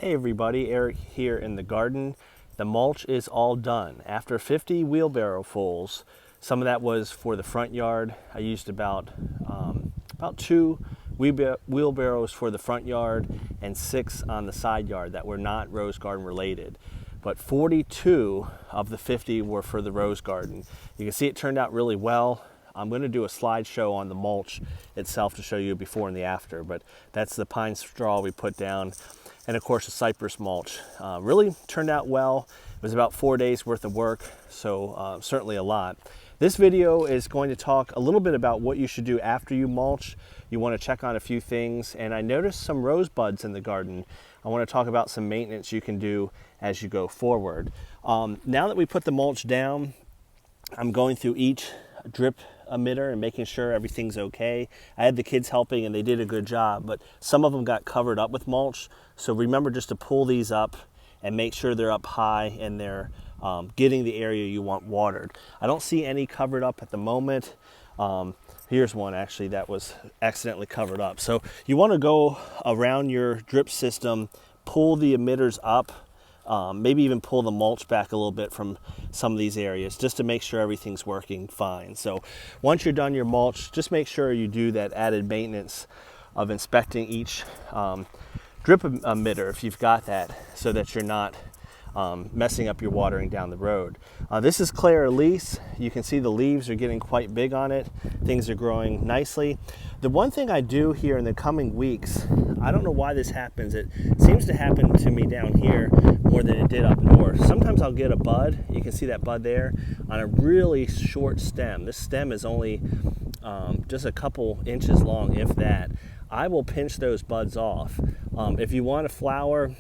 Hey everybody, Eric here in the garden. The mulch is all done. After 50 wheelbarrow fulls, some of that was for the front yard. I used about 2 wheelbarrows for the front yard and 6 on the side yard that were not rose garden related. But 42 of the 50 were for the rose garden. You can see it turned out really well. I'm going to do a slideshow on the mulch itself to show you before and the after, but that's the pine straw we put down. And of course the cypress mulch. Really turned out well. It was about 4 days worth of work, so certainly a lot. This video is going to talk a little bit about what you should do after you mulch. You want to check on a few things, and I noticed some rose buds in the garden. I want to talk about some maintenance you can do as you go forward. Now that we put the mulch down, I'm going through each drip emitter and making sure everything's okay. I had the kids helping and they did a good job, but some of them got covered up with mulch. So remember just to pull these up and make sure they're up high and they're getting the area you want watered. I don't see any covered up at the moment. Here's one actually that was accidentally covered up. So you want to go around your drip system, pull the emitters up, maybe even pull the mulch back a little bit from some of these areas just to make sure everything's working fine. So once you're done your mulch, just make sure you do that added maintenance of inspecting each drip emitter if you've got that, so that you're not messing up your watering down the road. This is Claire Elise. You can see the leaves are getting quite big on it. Things are growing nicely. The one thing I do here in the coming weeks, I don't know why this happens. It seems to happen to me down here more than it did up north. Sometimes I'll get a bud. You can see that bud there on a really short stem. This stem is only just a couple inches long, if that. I will pinch those buds off. If you want a flower,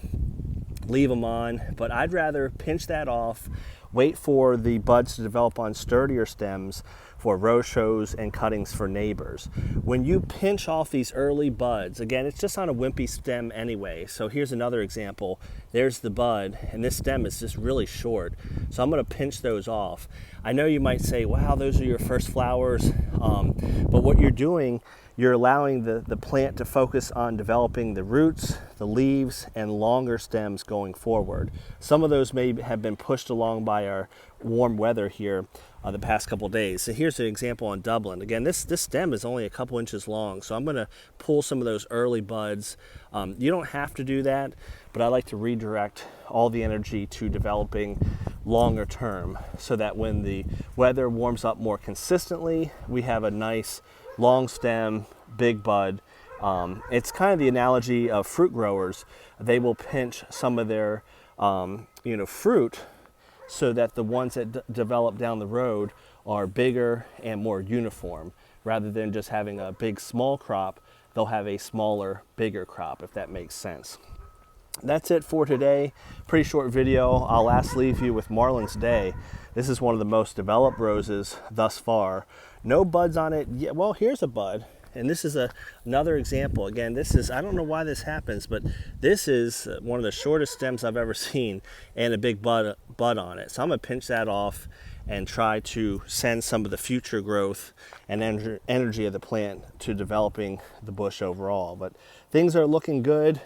leave them on, but I'd rather pinch that off, wait for the buds to develop on sturdier stems for rose shows and cuttings for neighbors. When you pinch off these early buds, again, it's just on a wimpy stem anyway. So here's another example. There's the bud, and this stem is just really short. So I'm gonna pinch those off. I know you might say, wow, those are your first flowers, but what you're doing, you're allowing the plant to focus on developing the roots, the leaves, and longer stems going forward. Some of those may have been pushed along by our warm weather here the past couple days. So here's an example on Dublin. Again, this stem is only a couple inches long, so I'm gonna pull some of those early buds. You don't have to do that, but I like to redirect all the energy to developing longer term, so that when the weather warms up more consistently, we have a nice long stem, big bud. It's kind of the analogy of fruit growers. They will pinch some of their fruit so that the ones that develop down the road are bigger and more uniform. Rather than just having a big small crop, they'll have a smaller bigger crop, if that makes sense. That's it for today. Pretty short video. I'll last leave you with Marlin's Day. This is one of the most developed roses thus far. No buds on it yet. Well, here's a bud, and this is another example. Again, this is, I don't know why this happens, but this is one of the shortest stems I've ever seen and a big bud on it. So I'm gonna pinch that off and try to send some of the future growth and energy of the plant to developing the bush overall. But things are looking good.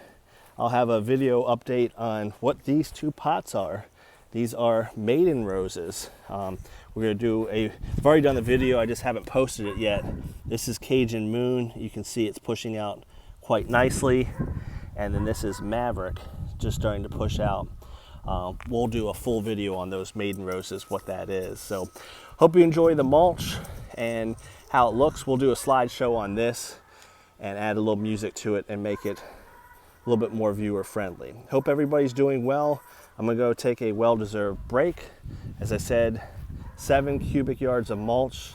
I'll have a video update on what these 2 pots are. These are maiden roses. We're gonna do I've already done the video, I just haven't posted it yet. This is Cajun Moon. You can see it's pushing out quite nicely. And then this is Maverick, just starting to push out. We'll do a full video on those maiden roses, what that is. So hope you enjoy the mulch and how it looks. We'll do a slideshow on this and add a little music to it and make it a little bit more viewer friendly. Hope everybody's doing well. I'm gonna go take a well-deserved break. As I said, 7 cubic yards of mulch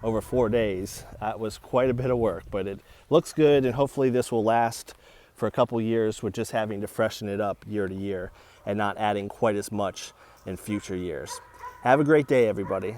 over 4 days. That was quite a bit of work, but it looks good, and hopefully this will last for a couple years with just having to freshen it up year to year and not adding quite as much in future years. Have a great day, everybody.